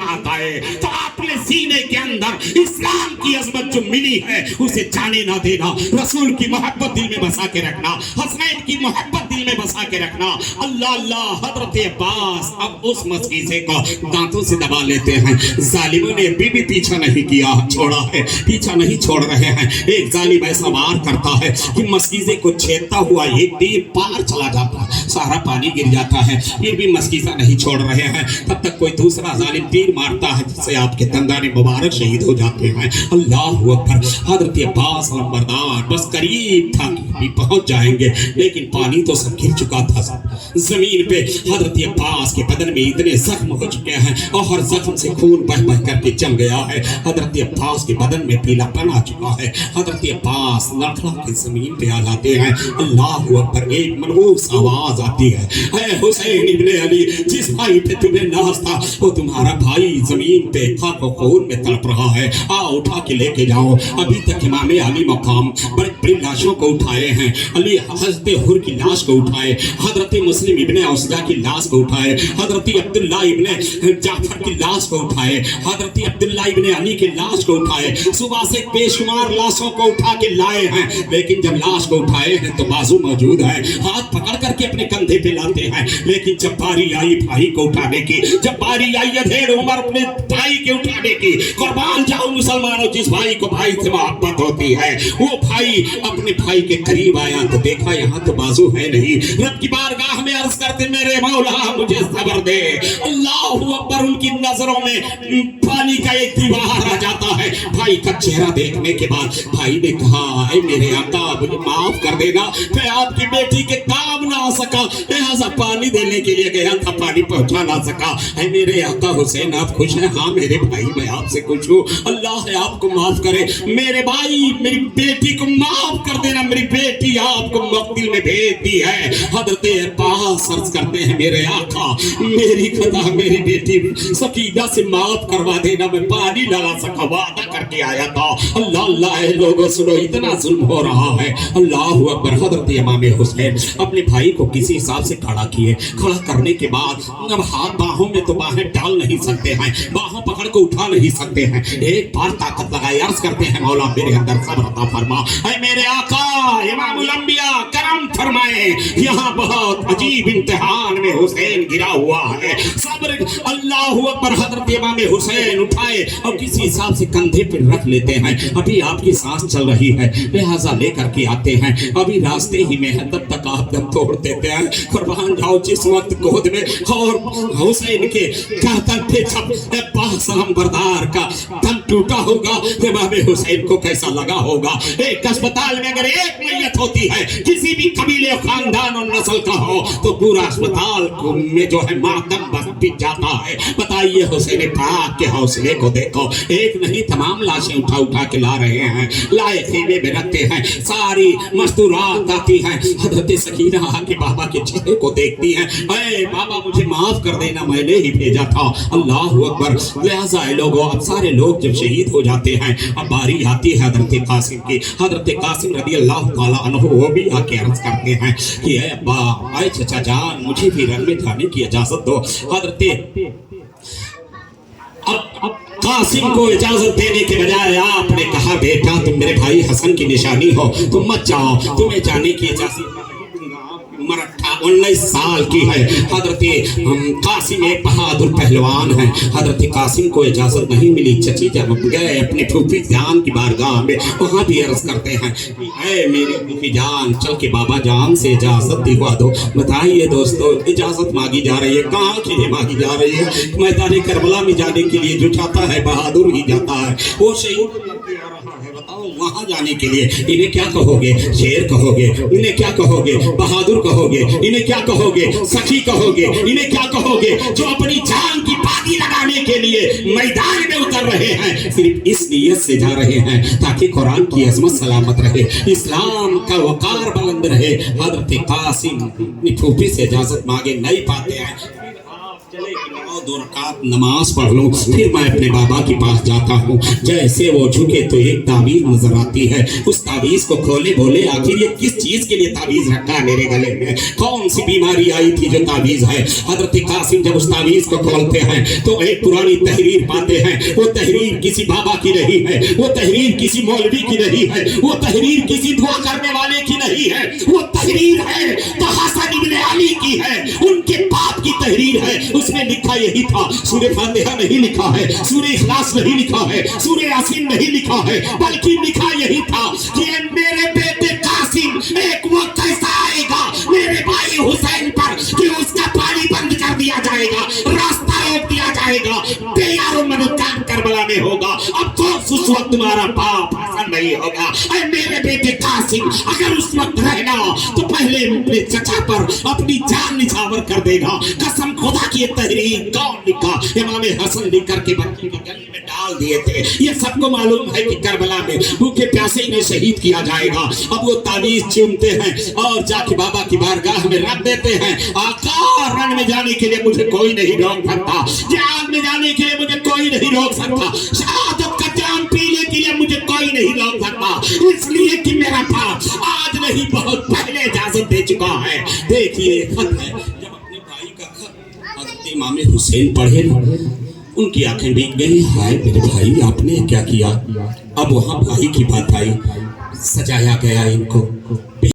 साथ आए तो अपने सीने के अंदर इस्लाम की अजमत जो मिली है उसे जाने ना देना, रसूल की मोहब्बत दिल में बसा के रखना, हसनैन की मोहब्बत दिल में बसा के रखना। अल्लाह अल्लाह। हजरत अब्बास अब उस मस्कीज़े को दांतों से दबा लेते हैं। जालिमों ने भी पीछा नहीं किया, छोड़ा है, पीछा नहीं छोड़ रहे हैं। एक जालिम ऐसा वार करता है कि मस्कीज़े को छेदता हुआ एक तीर पार चला जाता है, सारा पानी गिर जाता है, फिर भी मस्कीज़ा नहीं छोड़ रहे हैं। तब तक कोई दूसरा जालिम तीर मारता है जिससे आपके दंदाने मुबारक शहीद हो जाते हैं। अल्लाह अकबर। हजरत अब्बास लंबरदार बस करीब था कि पहुंच जाएंगे, लेकिन पानी तो सब गिर चुका था जमीन पे। हजरत अब्बास के बदन में इतने जख्म हो चुके हैं और हर जख्म से खून बह बह करके जम गया है। हजरत अब्बास के बदन में पीलापन आ चुका है। हजरत अब्बास लड़खड़ा के जमीन पे आ जाते हैं। अल्लाह अकबर। एक मनहूस आवाज आती है, ऐ हुसैन इब्ने अली, जिस भाई पे तुम्हें नाज था वो तुम्हारा भाई जमीन पे खाक और खून में तड़प रहा है, आओ उठा के लेके जाओ। अभी तक इमाम अली मकाम बड़ी बड़ी लाशों को उठाए हैं, अली हजरत हुर की लाश को उठाए, हजरत मुस्लिम इब्ने औसजा की लाश को उठाए, हजरत अब्दुल्ला इब्ने जाफर की लाश को उठाए, हजरत अब्दुल्ला इब्ने अली की लाश को उठाए। सुबह से बेशुमार लाशों को उठा के लाए हैं, लेकिन जब लाश को उठाए हैं तो बाजू मौजूद है, हाथ पकड़ करके अपने कंधे पे लाते हैं। लेकिन जब बारी आई भाई को उठाने की, जब बारी आई अधेड़ उमर अपने भाई के उठाने की, कुर्बान जाओ मुसलमानों, जिस भाई को भाई से मोहब्बत होती है वो भाई अपने भाई के करीब आया तो देखा यहाँ तो बाजू है नहीं। रब की बारगाह में अर्ज करते, मेरे मौला मुझे सब्र दे। अल्लाह अकबर। उनकी नजरों में पानी का एक दीवार आ जाता है। भाई का चेहरा देखने के बाद भाई ने कहा, ऐ मेरे आका मुझे माफ कर देना, मैं आपकी बेटी के काम ना आ सका, लिहाजा पानी देने के लिए गया था, पानी पहुंचा ना सका। ऐ मेरे आका हुसैन आप खुश हैं? हाँ मेरे भाई मैं आपसे खुश हूँ, अल्लाह है आपको माफ करे। मेरे भाई मेरी बेटी को माफ कर देना, मेरी बेटी आपको मक्तिल में भेज दी है। हजरत अब्बास अर्ज करते हैं, मेरे आका मेरी खता मेरी बेटी सकीना से माफ करवा देना, मैं पानी ना ला सका, वादा करके आया था। अल्लाह अल्लाह। लोगों सुनो, इतना जुल्म हो रहा है। अल्लाह अकबर। हजरत इमाम हुसैन अपने भाई को किसी हिसाब से खड़ा किए, खड़ा करने के बाद अब हाथ बाहों में तो बाहें डाल नहीं सकते हैं, बाहों पकड़ को उठा नहीं सकते हैं, एक बार ताकत लगाई, अर्ज करते हैं, मौला मेरे अंदर सब्र अता फरमा, ऐ मेरे आका इमामुल अंबिया करम फरमाए, यहाँ बहुत अजीब इम्तिहान में हुसैन गिरा हुआ है, सब्र। अल्लाह अकबर। हजरत इमाम हुसैन उठाए और किसी हिसाब से कंधे पर रख लेते हैं। अभी आपकी सांस चल रही है, लिहाजा लेकर के आते हैं, अभी रास्ते ही में है, तब तक आप दम तोड़ देते हैं। कुर्बान जाओ, जिस वक्त गोद में और हुसैन के गर्दन पे अब्बास लंबरदार का दम टूटा होगा, इमाम हुसैन को कैसा लगा होगा। एक अस्पताल में अगर एक मैयत होती है, किसी भी कबीले खानदान और नस्ल का हो, तो पूरा अस्पताल में जो है मातम बस पिट जाता है। बताइए हुसैन पाक के हौसले को देखो, एक नहीं तमाम लाशें उठा उठा के ला रहे हैं, लाए खेमे में रखते हैं, सारी मस्तूरात आती हैं। हजरत सकीना आके बाबा के चेहरे को देखती हैं, ऐ बाबा मुझे माफ कर देना, मैंने ही भेजा था। अल्लाह अकबर। लिहाजा लोगों, अब सारे लोग जब शहीद हो जाते हैं, अब बारी आती है हजरत कासिम की। हजरत कासिम रदी अल्लाह ताला अन्हु वो भी आके अर्ज करते हैं कि ऐ अब्बा, ऐ चचा जान, मुझे भी रन में जाने की इजाजत दो। हजरत अब कासिम को इजाजत देने के बजाय आपने कहा, बेटा तुम मेरे भाई हसन की निशानी हो, तुम मत जाओ, तुम्हें जाने की इजाजत। उम्र 19 साल की है। हजरत कासिम एक बहादुर पहलवान है। हजरत कासिम को इजाजत नहीं मिली। चची जब गए अपने फूफी जान की बारगाह में, वहाँ भी अर्ज करते हैं, ऐ मेरी फूफी जान, चल के बाबा जान से इजाजत दिलवा दो। बताइए दोस्तों, इजाजत मांगी जा रही है, कहाँ के लिए मांगी जा रही है? मैदान करबला में जाने के लिए जो चाहता है बहादुर ही जाता है, वो शहीद बताओ वहां जाने के लिए इन्हें क्या कहोगे? शेर कहोगे? इन्हें क्या कहोगे? बहादुर कहोगे? इन्हें क्या कहोगे? सखी कहोगे? इन्हें क्या कहोगे? जो अपनी जान की बाजी लगाने के लिए मैदान में उतर रहे हैं, सिर्फ इस नियत से जा रहे हैं ताकि कुरान की अजमत सलामत रहे, इस्लाम का वकार बुलंद रहे। हजरत कासिम अपनी फूफी से इजाजत मांगे, नहीं पाते हैं, 2 रकात नमाज पढ़ लूं, फिर मैं अपने बाबा के पास जाता हूँ। जैसे वो झुके तो एक तावीज नजर आती है, उस तावीज को खोले, बोले आखिर ये किस चीज के लिए तावीज रखा है मेरे गले में, कौन सी बीमारी आई थी जो तावीज है। हजरत कासिम जब उस तावीज को खोलते हैं तो एक पुरानी तहरीर पाते हैं। वो तहरीर किसी बाबा की नहीं है, वो तहरीर किसी मौलवी की नहीं है, वो तहरीर किसी दुआ करने वाले की नहीं है, वो तहरीर है तो हसन इब्न अली की है, उनके बाप की तहरीर है। उसमें लिखा यही था, सूरह फातिहा नहीं लिखा है, सूरह इखलास नहीं लिखा है, सूरह यासीन नहीं लिखा है, बल्कि लिखा यही था कि मेरे बेटे कासिम एक वक्त ऐसा आएगा मेरे भाई हुसैन पर कि उसका पानी बंद कर दिया जाएगा, रास्ता रोक दिया जाएगा, तैयारों में काम करबला में होगा। अब तो उस वक्त तुम्हारा बाप हसन नहीं होगा। अरे मेरे बेटे कासिम अगर उस वक्त रहना तो पहले अपने चचा पर अपनी जान निछावर कर देगा। कसम खुदा की ये तहरीर कौन लिखा? इमाम हसन लिख करके बच्चे के गले में डाल दिए थे। ये सबको मालूम है कि करबला में भूखे प्यासे इन्हें शहीद किया जाएगा। अब वो तावीज चूमते हैं और जाके बाबा की बारगाह में रख देते हैं। आका रण में जाने के लिए मुझे कोई नहीं रोक सकता, जिहाद में जाने के लिए मुझे कोई नहीं रोक सकता, शहादत का जाम पीने के लिए मुझे कोई नहीं रोक सकता, इसलिए कि मेरा बाप आज नहीं बहुत पहले इजाजत दे चुका है। देखिए खत है, जब अपने भाई का खत हज़रत इमाम हुसैन पढ़े उनकी आंखें भीग गई। हाय मेरे भाई आपने क्या किया? अब वहां भाई की बात आई, सजाया गया इनको